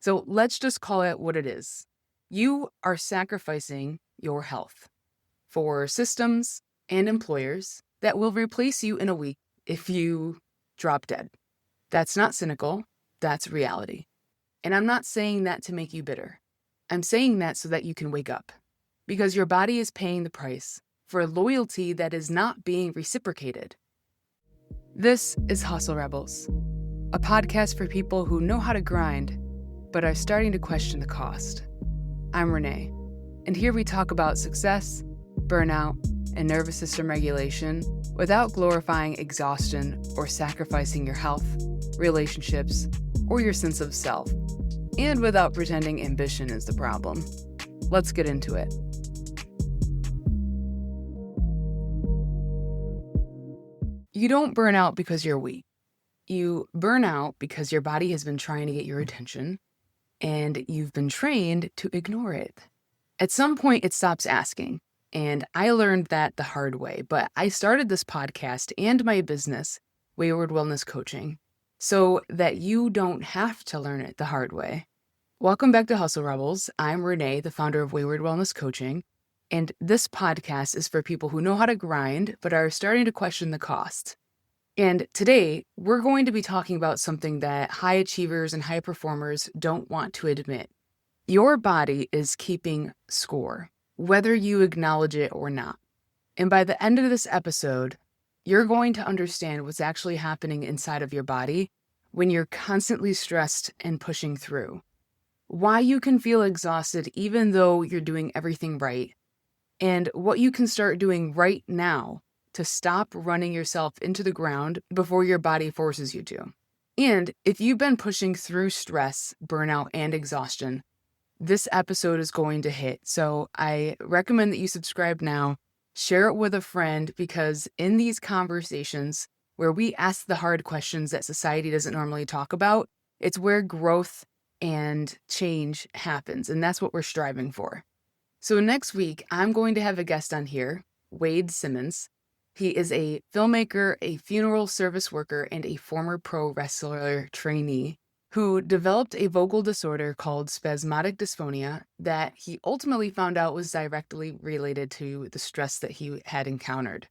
So let's just call it what it is. You are sacrificing your health for systems and employers that will replace you in a week if you drop dead. That's not cynical, that's reality. And I'm not saying that to make you bitter. I'm saying that so that you can wake up. Because your body is paying the price for loyalty that is not being reciprocated. This is Hustle Rebels, a podcast for people who know how to grind, but are starting to question the cost. I'm Renee, and here we talk about success, burnout, and nervous system regulation without glorifying exhaustion or sacrificing your health, relationships, or your sense of self, and without pretending ambition is the problem. Let's get into it. You don't burn out because you're weak. You burn out because your body has been trying to get your attention, and you've been trained to ignore it. At some point, it stops asking, and I learned that the hard way, but I started this podcast and my business, Wayward Wellness Coaching, so that you don't have to learn it the hard way. Welcome back to Hustle Rebels. I'm Renee, the founder of Wayward Wellness Coaching, and this podcast is for people who know how to grind but are starting to question the cost. And today, we're going to be talking about something that high achievers and high performers don't want to admit. Your body is keeping score, whether you acknowledge it or not. And by the end of this episode, you're going to understand what's actually happening inside of your body when you're constantly stressed and pushing through. Why you can feel exhausted even though you're doing everything right, and what you can start doing right now to stop running yourself into the ground before your body forces you to. And if you've been pushing through stress, burnout, and exhaustion, this episode is going to hit. So I recommend that you subscribe now, share it with a friend, because in these conversations where we ask the hard questions that society doesn't normally talk about, it's where growth and change happens. And that's what we're striving for. So next week, I'm going to have a guest on here, Wade Simmons. He is a filmmaker, a funeral service worker, and a former pro wrestler trainee who developed a vocal disorder called spasmodic dysphonia that he ultimately found out was directly related to the stress that he had encountered.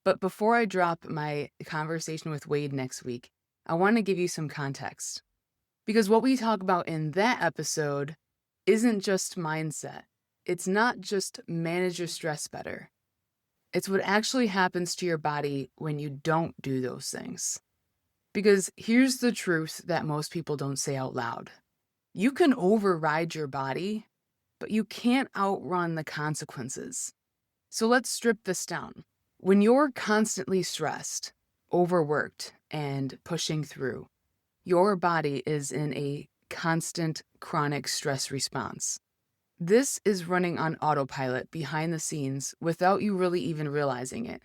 But before I drop my conversation with Wade next week, I want to give you some context. Because what we talk about in that episode isn't just mindset. It's not just manage your stress better. It's what actually happens to your body when you don't do those things. Because here's the truth that most people don't say out loud. You can override your body, but you can't outrun the consequences. So let's strip this down. When you're constantly stressed, overworked, and pushing through, your body is in a constant chronic stress response. This is running on autopilot behind the scenes without you really even realizing it.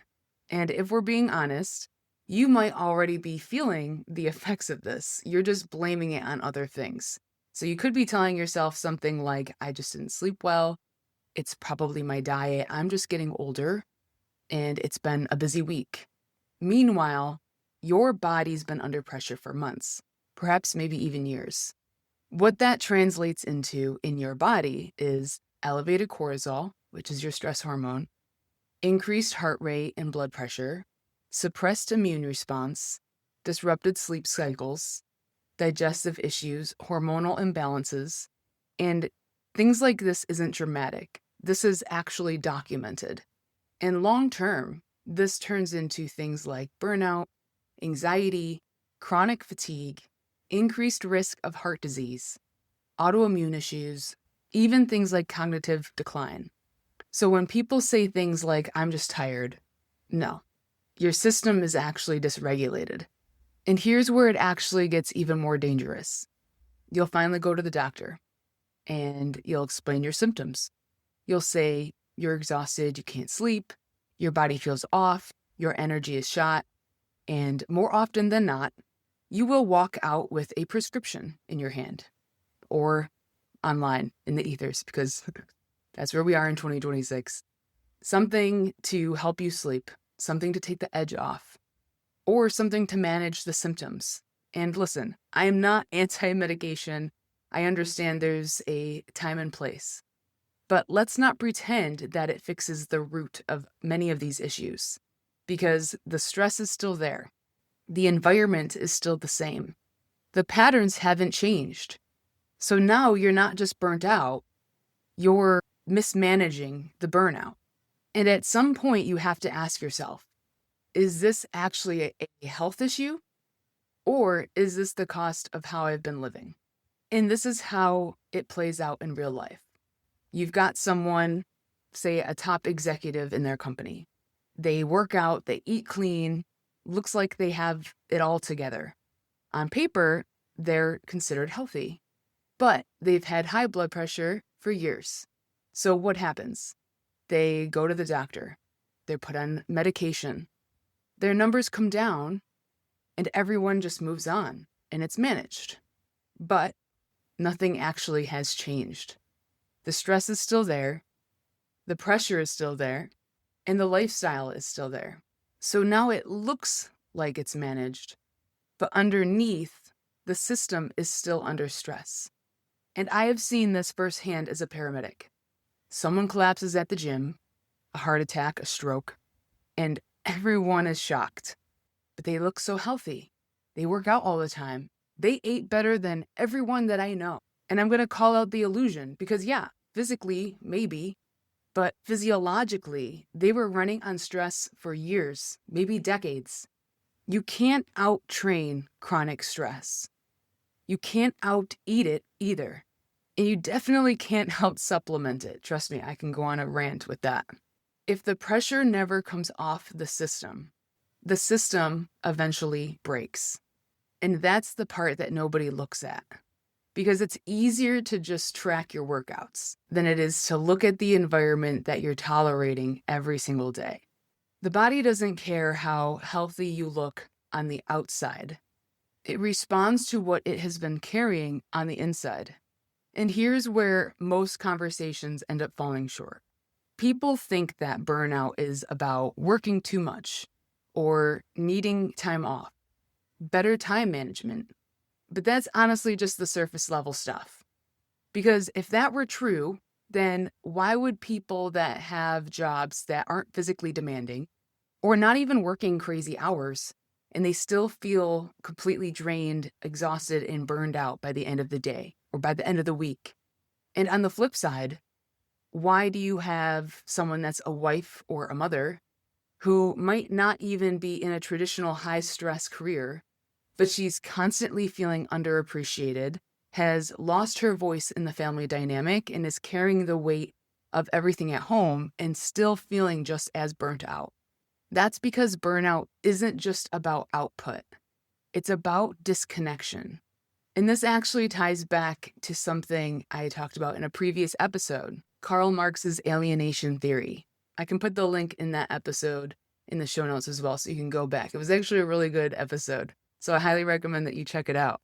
And if we're being honest, you might already be feeling the effects of this. You're just blaming it on other things. So you could be telling yourself something like, I just didn't sleep well. It's probably my diet. I'm just getting older and it's been a busy week. Meanwhile, your body's been under pressure for months, perhaps maybe even years. What that translates into in your body is elevated cortisol, which is your stress hormone, increased heart rate and blood pressure, suppressed immune response, disrupted sleep cycles, digestive issues, hormonal imbalances, and things like this isn't dramatic. This is actually documented. And long term, this turns into things like burnout, anxiety, chronic fatigue, increased risk of heart disease, autoimmune issues, even things like cognitive decline. So when people say things like, I'm just tired, no, your system is actually dysregulated. And here's where it actually gets even more dangerous. You'll finally go to the doctor and you'll explain your symptoms. You'll say you're exhausted, you can't sleep, your body feels off, your energy is shot, and more often than not, you will walk out with a prescription in your hand or online in the ethers, because that's where we are in 2026. Something to help you sleep, something to take the edge off, or something to manage the symptoms. And listen, I am not anti-medication. I understand there's a time and place, but let's not pretend that it fixes the root of many of these issues, because the stress is still there. The environment is still the same. The patterns haven't changed. So now you're not just burnt out, you're mismanaging the burnout. And at some point, you have to ask yourself, is this actually a health issue? Or is this the cost of how I've been living? And this is how it plays out in real life. You've got someone, say a top executive in their company. They work out, they eat clean, looks like they have it all together. On paper, they're considered healthy, but they've had high blood pressure for years. So what happens? They go to the doctor. They're put on medication. Their numbers come down, and everyone just moves on, and it's managed. But nothing actually has changed. The stress is still there, the pressure is still there, and the lifestyle is still there. So now it looks like it's managed, but underneath, the system is still under stress. And I have seen this firsthand as a paramedic. Someone collapses at the gym, a heart attack, a stroke, and everyone is shocked. But they look so healthy. They work out all the time. They ate better than everyone that I know. And I'm going to call out the illusion because, yeah, physically, maybe, but physiologically, they were running on stress for years, maybe decades. You can't out-train chronic stress. You can't out-eat it either. And you definitely can't out-supplement it. Trust me, I can go on a rant with that. If the pressure never comes off the system eventually breaks. And that's the part that nobody looks at. Because it's easier to just track your workouts than it is to look at the environment that you're tolerating every single day. The body doesn't care how healthy you look on the outside. It responds to what it has been carrying on the inside. And here's where most conversations end up falling short. People think that burnout is about working too much or needing time off, better time management. But that's honestly just the surface level stuff. Because if that were true, then why would people that have jobs that aren't physically demanding or not even working crazy hours and they still feel completely drained, exhausted, and burned out by the end of the day or by the end of the week? And on the flip side, why do you have someone that's a wife or a mother who might not even be in a traditional high-stress career, but she's constantly feeling underappreciated, has lost her voice in the family dynamic, and is carrying the weight of everything at home and still feeling just as burnt out? That's because burnout isn't just about output. It's about disconnection. And this actually ties back to something I talked about in a previous episode, Karl Marx's alienation theory. I can put the link in that episode in the show notes as well, so you can go back. It was actually a really good episode, so I highly recommend that you check it out.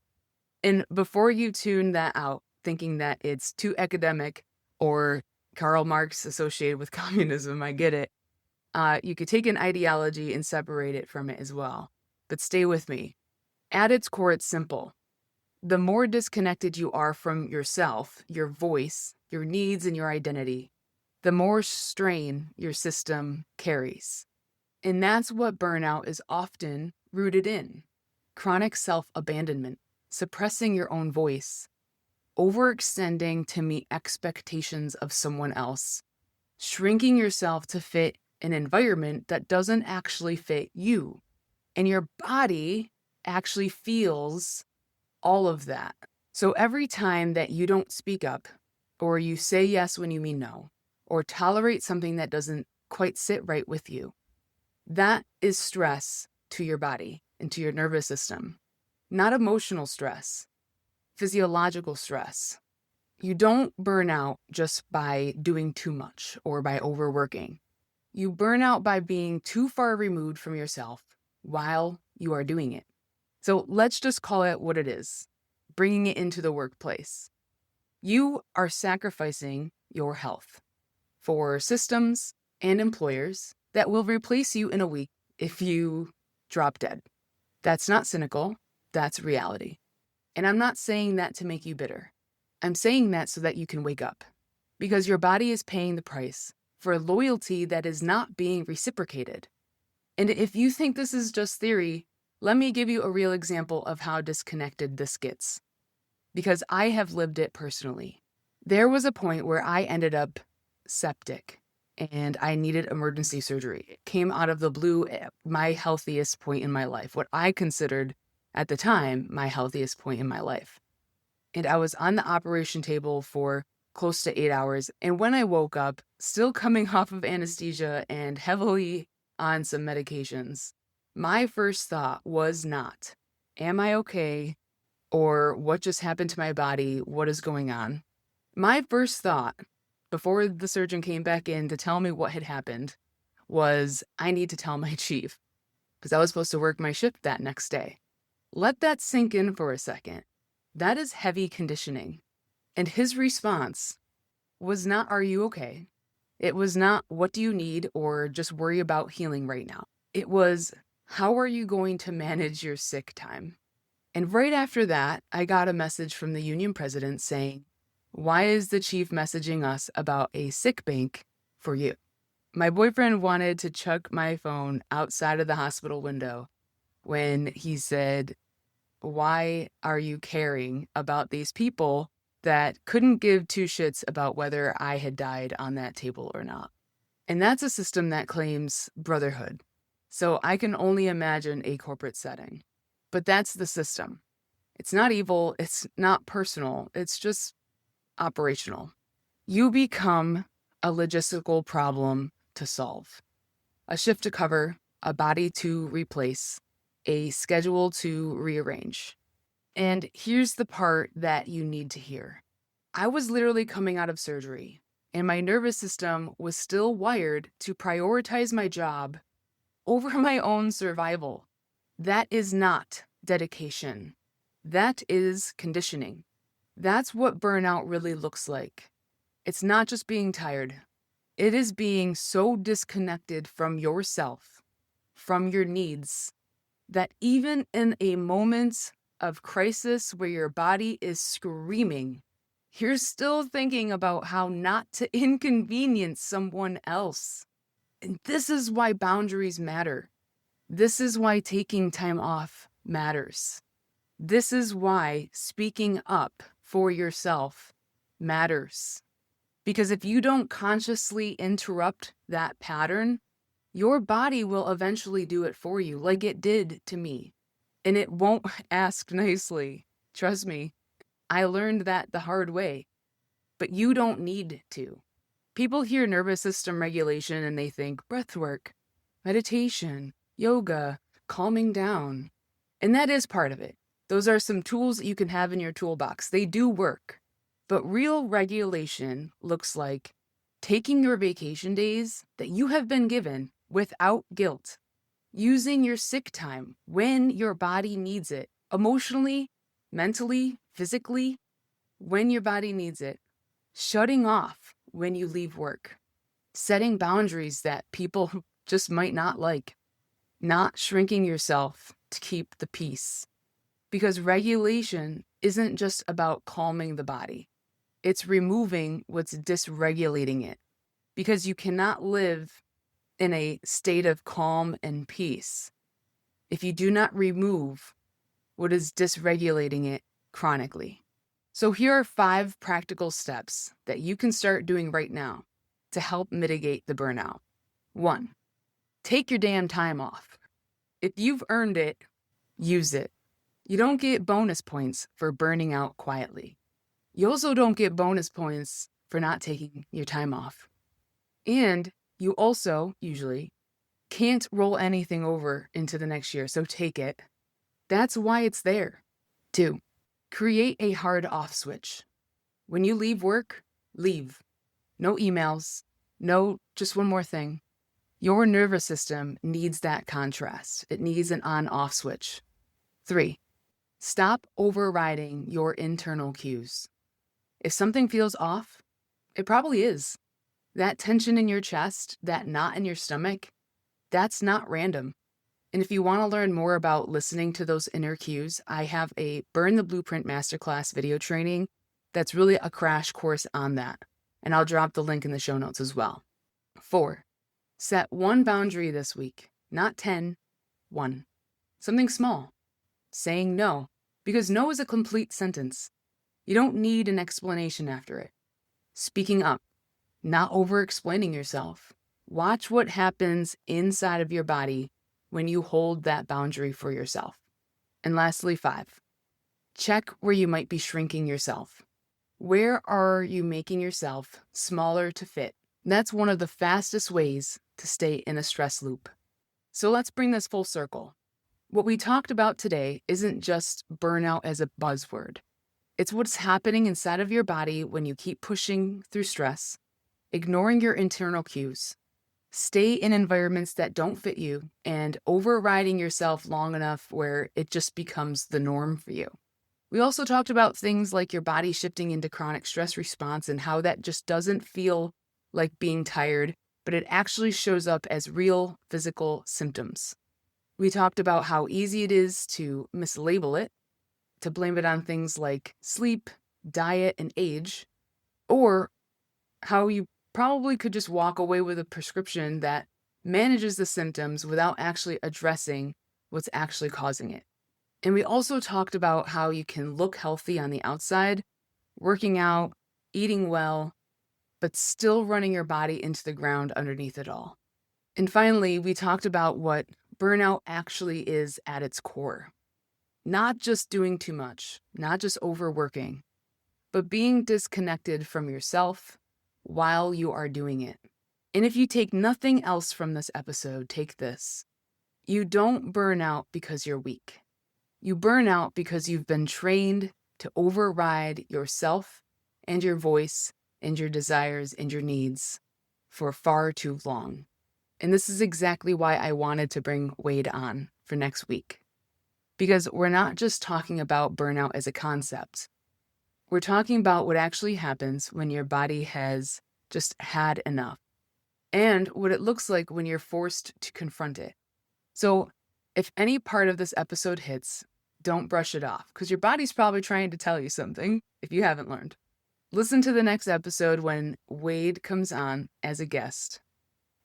And before you tune that out, thinking that it's too academic or Karl Marx associated with communism, I get it. You could take an ideology and separate it from it as well. But stay with me. At its core, it's simple. The more disconnected you are from yourself, your voice, your needs, and your identity, the more strain your system carries. And that's what burnout is often rooted in. Chronic self-abandonment, suppressing your own voice, overextending to meet expectations of someone else, shrinking yourself to fit an environment that doesn't actually fit you. And your body actually feels all of that. So every time that you don't speak up, or you say yes when you mean no, or tolerate something that doesn't quite sit right with you, that is stress to your body and to your nervous system. Not emotional stress, physiological stress. You don't burn out just by doing too much or by overworking. You burn out by being too far removed from yourself while you are doing it. So let's just call it what it is, bringing it into the workplace. You are sacrificing your health for systems and employers that will replace you in a week if you drop dead. That's not cynical, that's reality. And I'm not saying that to make you bitter. I'm saying that so that you can wake up, because your body is paying the price for loyalty that is not being reciprocated. And if you think this is just theory, let me give you a real example of how disconnected this gets, because I have lived it personally. There was a point where I ended up septic and I needed emergency surgery. It came out of the blue at my healthiest point in my life, what I considered at the time my healthiest point in my life. And I was on the operation table for close to 8 hours. And when I woke up, still coming off of anesthesia and heavily on some medications, my first thought was not, am I okay? Or what just happened to my body? What is going on? My first thought, before the surgeon came back in to tell me what had happened, was I need to tell my chief, because I was supposed to work my shift that next day. Let that sink in for a second. That is heavy conditioning. And his response was not, are you okay? It was not, what do you need, or just worry about healing right now. It was, how are you going to manage your sick time? And right after that, I got a message from the union president saying, why is the chief messaging us about a sick bank for you? My boyfriend wanted to chuck my phone outside of the hospital window when he said, why are you caring about these people that couldn't give two shits about whether I had died on that table or not? And that's a system that claims brotherhood. So I can only imagine a corporate setting. But that's the system. It's not evil. It's not personal. It's just operational. You become a logistical problem to solve. A shift to cover, a body to replace, a schedule to rearrange. And here's the part that you need to hear. I was literally coming out of surgery, and my nervous system was still wired to prioritize my job over my own survival. That is not dedication. That is conditioning. That's what burnout really looks like. It's not just being tired. It is being so disconnected from yourself, from your needs, that even in a moment of crisis where your body is screaming, you're still thinking about how not to inconvenience someone else. And this is why boundaries matter. This is why taking time off matters. This is why speaking up for yourself matters. Because if you don't consciously interrupt that pattern, your body will eventually do it for you, like it did to me. And it won't ask nicely. Trust me, I learned that the hard way. But you don't need to. People hear nervous system regulation and they think breath work, meditation, yoga, calming down. And that is part of it. Those are some tools that you can have in your toolbox. They do work. But real regulation looks like taking your vacation days that you have been given without guilt, using your sick time when your body needs it, emotionally, mentally, physically, when your body needs it, shutting off when you leave work, setting boundaries that people just might not like, not shrinking yourself to keep the peace. Because regulation isn't just about calming the body. It's removing what's dysregulating it. Because you cannot live in a state of calm and peace if you do not remove what is dysregulating it chronically. So here are 5 practical steps that you can start doing right now to help mitigate the burnout. 1, take your damn time off. If you've earned it, use it. You don't get bonus points for burning out quietly. You also don't get bonus points for not taking your time off. And you also, usually, can't roll anything over into the next year, so take it. That's why it's there. 2, create a hard off switch. When you leave work, leave. No emails. No, just one more thing. Your nervous system needs that contrast. It needs an on-off switch. 3, stop overriding your internal cues. If something feels off, it probably is. That tension in your chest, that knot in your stomach, that's not random. And if you want to learn more about listening to those inner cues, I have a Burn the Blueprint Masterclass video training That's really a crash course on that. And I'll drop the link in the show notes as well. 4, set one boundary this week, not 10, 1. Something small. Saying no, because no is a complete sentence. You don't need an explanation after it. Speaking up, not over-explaining yourself. Watch what happens inside of your body when you hold that boundary for yourself. And lastly, 5, check where you might be shrinking yourself. Where are you making yourself smaller to fit? That's one of the fastest ways to stay in a stress loop. So let's bring this full circle. What we talked about today isn't just burnout as a buzzword. It's what's happening inside of your body when you keep pushing through stress, ignoring your internal cues, stay in environments that don't fit you, and overriding yourself long enough where it just becomes the norm for you. We also talked about things like your body shifting into chronic stress response and how that just doesn't feel like being tired, but it actually shows up as real physical symptoms. We talked about how easy it is to mislabel it, to blame it on things like sleep, diet, and age, or how you probably could just walk away with a prescription that manages the symptoms without actually addressing what's actually causing it. And we also talked about how you can look healthy on the outside, working out, eating well, but still running your body into the ground underneath it all. And finally, we talked about what burnout actually is at its core. Not just doing too much, not just overworking, but being disconnected from yourself while you are doing it. And if you take nothing else from this episode, take this. You don't burn out because you're weak. You burn out because you've been trained to override yourself and your voice and your desires and your needs for far too long. And this is exactly why I wanted to bring Wade on for next week. Because we're not just talking about burnout as a concept. We're talking about what actually happens when your body has just had enough, and what it looks like when you're forced to confront it. So if any part of this episode hits, don't brush it off, because your body's probably trying to tell you something if you haven't learned. Listen to the next episode when Wade comes on as a guest,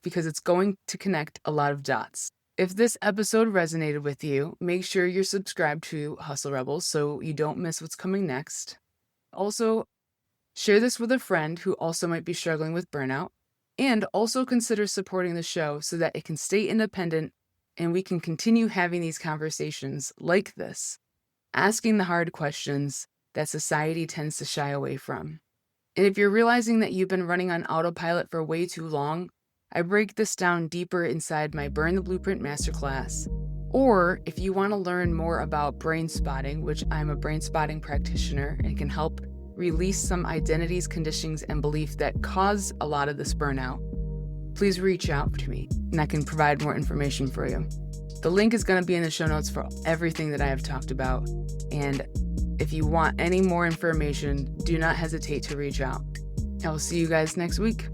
because it's going to connect a lot of dots. If this episode resonated with you, make sure you're subscribed to Hustle Rebels so you don't miss what's coming next. Also, share this with a friend who also might be struggling with burnout, and also consider supporting the show so that it can stay independent and we can continue having these conversations like this, asking the hard questions that society tends to shy away from. And if you're realizing that you've been running on autopilot for way too long, I break this down deeper inside my Burn the Blueprint Masterclass. Or if you want to learn more about brain spotting, which I'm a brain spotting practitioner and can help release some identities, conditionings, and beliefs that cause a lot of this burnout, please reach out to me and I can provide more information for you. The link is going to be in the show notes for everything that I have talked about. And if you want any more information, do not hesitate to reach out. I will see you guys next week.